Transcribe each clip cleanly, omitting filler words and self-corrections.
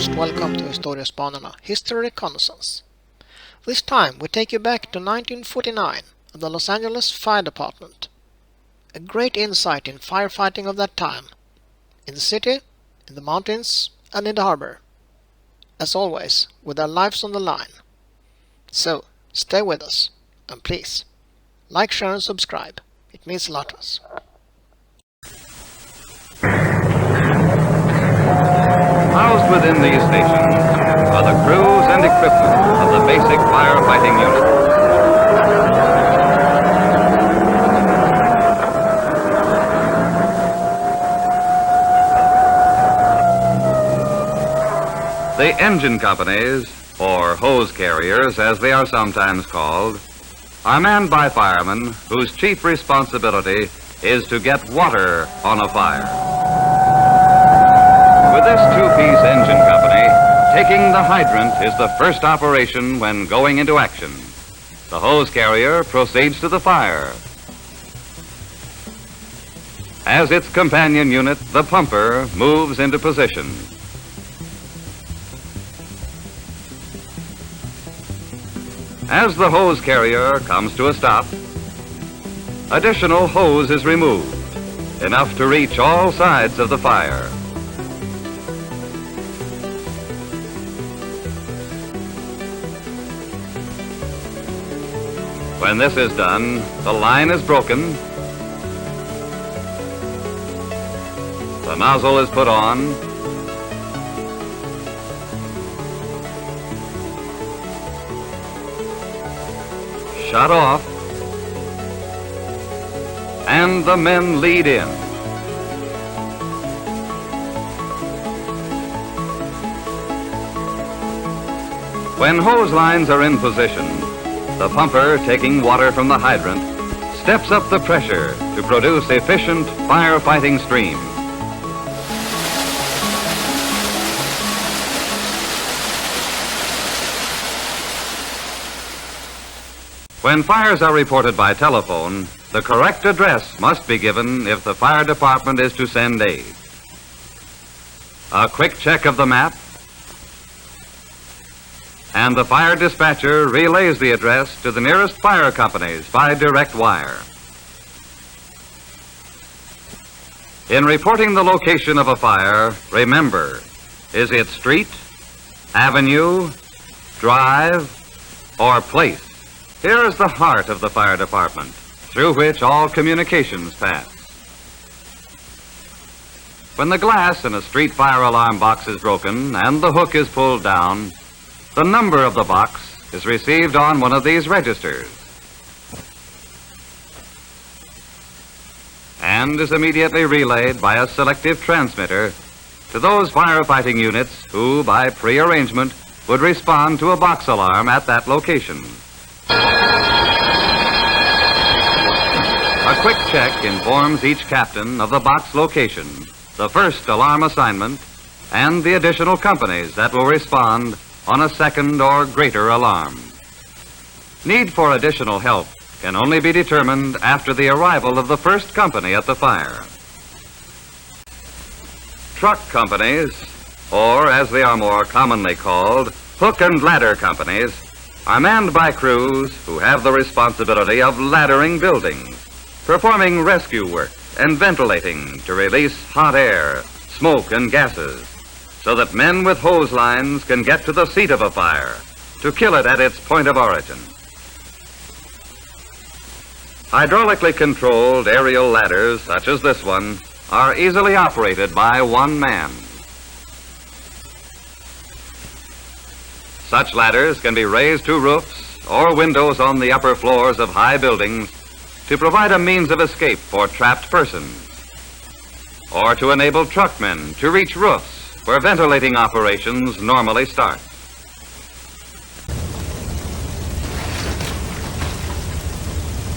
most welcome to Historiespanarna History Reconnaissance. This time we take you back to 1949 at the Los Angeles Fire Department. A great insight in firefighting of that time, in the city, in the mountains and in the harbor. As always, with our lives on the line. So, stay with us, and please, like, share and subscribe. It means a lot to us. Housed within these stations are the crews and equipment of the basic firefighting unit. The engine companies, or hose carriers as they are sometimes called, are manned by firemen whose chief responsibility is to get water on a fire. With this two-piece engine company, taking the hydrant is the first operation when going into action. The hose carrier proceeds to the fire. As its companion unit, the pumper moves into position. As the hose carrier comes to a stop, additional hose is removed, enough to reach all sides of the fire. When this is done, the line is broken, the nozzle is put on, shut off, and the men lead in. When hose lines are in position, the pumper, taking water from the hydrant, steps up the pressure to produce efficient firefighting stream. When fires are reported by telephone, the correct address must be given if the fire department is to send aid. A quick check of the map, and the fire dispatcher relays the address to the nearest fire companies by direct wire. In reporting the location of a fire, remember, is it street, avenue, drive, or place? Here is the heart of the fire department, through which all communications pass. When the glass in a street fire alarm box is broken and the hook is pulled down, the number of the box is received on one of these registers and is immediately relayed by a selective transmitter to those firefighting units who, by pre-arrangement, would respond to a box alarm at that location. A quick check informs each captain of the box location, the first alarm assignment, and the additional companies that will respond on a second or greater alarm. Need for additional help can only be determined after the arrival of the first company at the fire. Truck companies, or as they are more commonly called, hook and ladder companies, are manned by crews who have the responsibility of laddering buildings, performing rescue work and ventilating to release hot air, smoke and gases, so that men with hose lines can get to the seat of a fire to kill it at its point of origin. Hydraulically controlled aerial ladders, such as this one, are easily operated by one man. Such ladders can be raised to roofs or windows on the upper floors of high buildings to provide a means of escape for trapped persons, or to enable truckmen to reach roofs where ventilating operations normally start.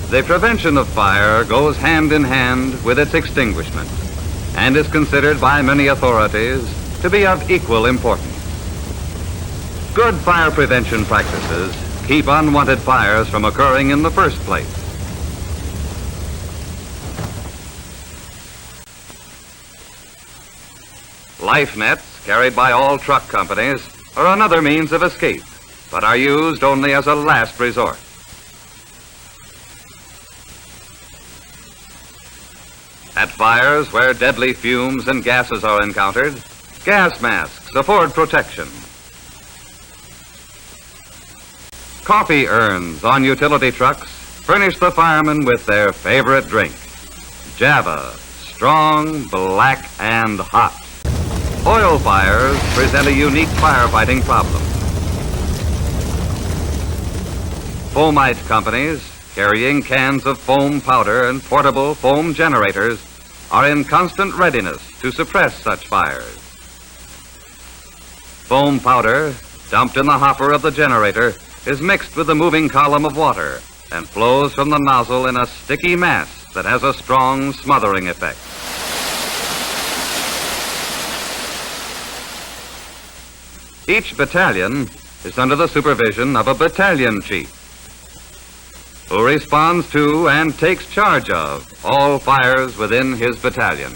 The prevention of fire goes hand in hand with its extinguishment and is considered by many authorities to be of equal importance. Good fire prevention practices keep unwanted fires from occurring in the first place. Life nets carried by all truck companies, are another means of escape, but are used only as a last resort. At fires where deadly fumes and gases are encountered, gas masks afford protection. Coffee urns on utility trucks furnish the firemen with their favorite drink, Java, strong, black, and hot. Oil fires present a unique firefighting problem. Foamite companies, carrying cans of foam powder and portable foam generators, are in constant readiness to suppress such fires. Foam powder, dumped in the hopper of the generator, is mixed with the moving column of water and flows from the nozzle in a sticky mass that has a strong smothering effect. Each battalion is under the supervision of a battalion chief, who responds to and takes charge of all fires within his battalion.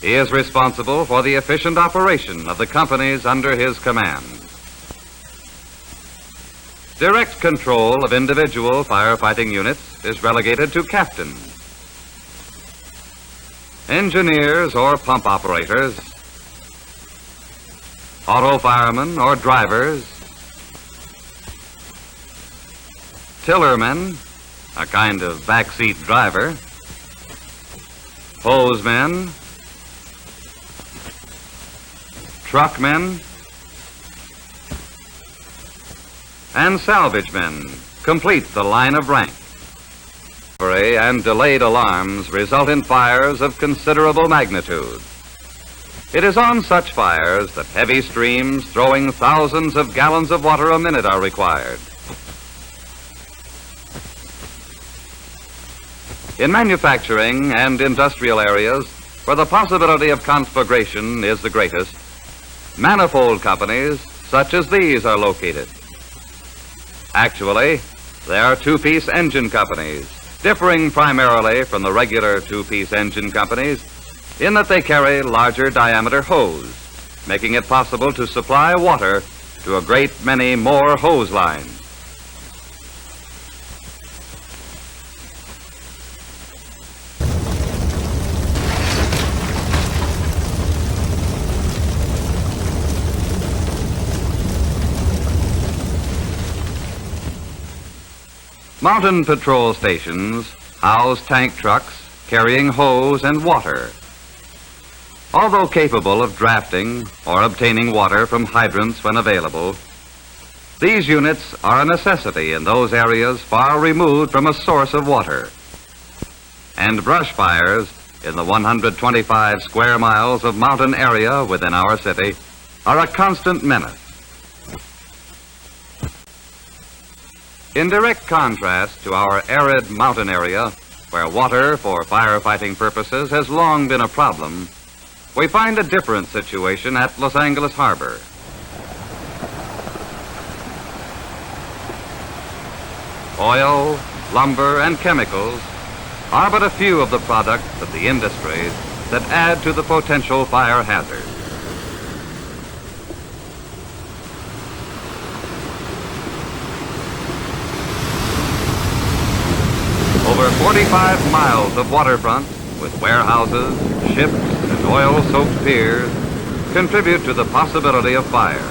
He is responsible for the efficient operation of the companies under his command. Direct control of individual firefighting units is relegated to captains. Engineers or pump operators, auto firemen or drivers, tillermen, a kind of backseat driver, hosemen, truckmen, and salvage men complete the line of rank. Temporary and delayed alarms result in fires of considerable magnitude. It is on such fires that heavy streams throwing thousands of gallons of water a minute are required. In manufacturing and industrial areas where the possibility of conflagration is the greatest, manifold companies such as these are located. Actually, they are two-piece engine companies, differing primarily from the regular two-piece engine companies in that they carry larger diameter hose, making it possible to supply water to a great many more hose lines. Mountain patrol stations house tank trucks carrying hose and water. Although capable of drafting or obtaining water from hydrants when available, these units are a necessity in those areas far removed from a source of water. And brush fires in the 125 square miles of mountain area within our city are a constant menace. In direct contrast to our arid mountain area, where water for firefighting purposes has long been a problem, we find a different situation at Los Angeles Harbor. Oil, lumber, and chemicals are but a few of the products of the industries that add to the potential fire hazard. Over 45 miles of waterfront with warehouses, ships, and oil-soaked piers contribute to the possibility of fire.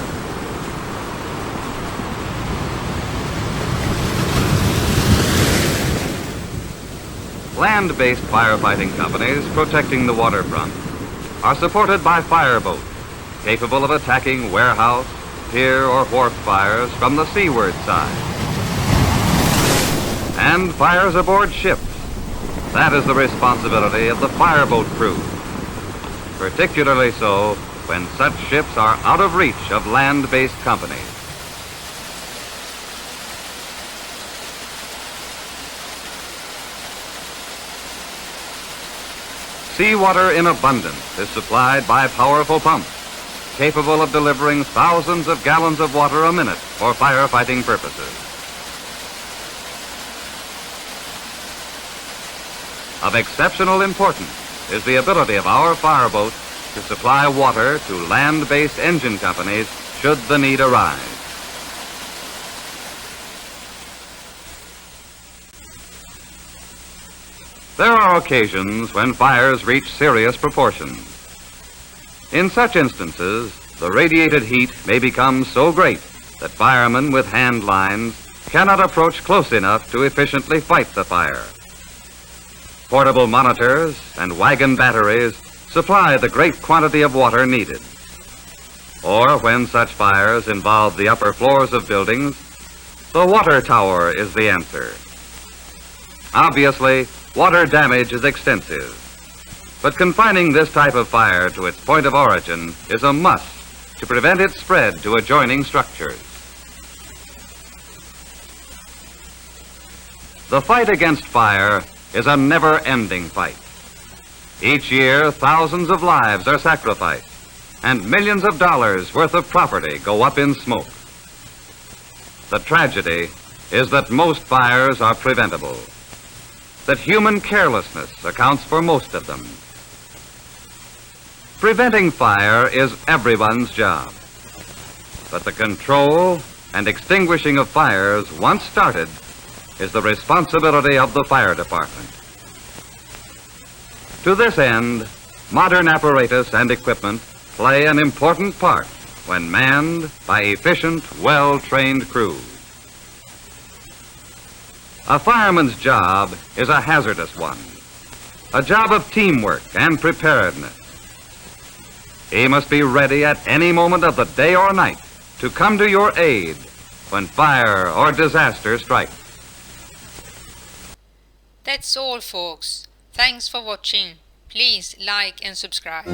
Land-based firefighting companies protecting the waterfront are supported by fireboats capable of attacking warehouse, pier, or wharf fires from the seaward side. And fires aboard ships. That is the responsibility of the fireboat crew, particularly so when such ships are out of reach of land-based companies. Seawater in abundance is supplied by powerful pumps, capable of delivering thousands of gallons of water a minute for firefighting purposes. Of exceptional importance is the ability of our fireboats to supply water to land-based engine companies should the need arise. There are occasions when fires reach serious proportions. In such instances, the radiated heat may become so great that firemen with hand lines cannot approach close enough to efficiently fight the fire. Portable monitors and wagon batteries supply the great quantity of water needed. Or when such fires involve the upper floors of buildings, the water tower is the answer. Obviously, water damage is extensive, but confining this type of fire to its point of origin is a must to prevent its spread to adjoining structures. The fight against fire is a never-ending fight. Each year, thousands of lives are sacrificed, and millions of dollars worth of property go up in smoke. The tragedy is that most fires are preventable, that human carelessness accounts for most of them. Preventing fire is everyone's job, but the control and extinguishing of fires once started is the responsibility of the fire department. To this end, modern apparatus and equipment play an important part when manned by efficient, well-trained crews. A fireman's job is a hazardous one, a job of teamwork and preparedness. He must be ready at any moment of the day or night to come to your aid when fire or disaster strikes. That's all, folks. Thanks for watching. Please like and subscribe.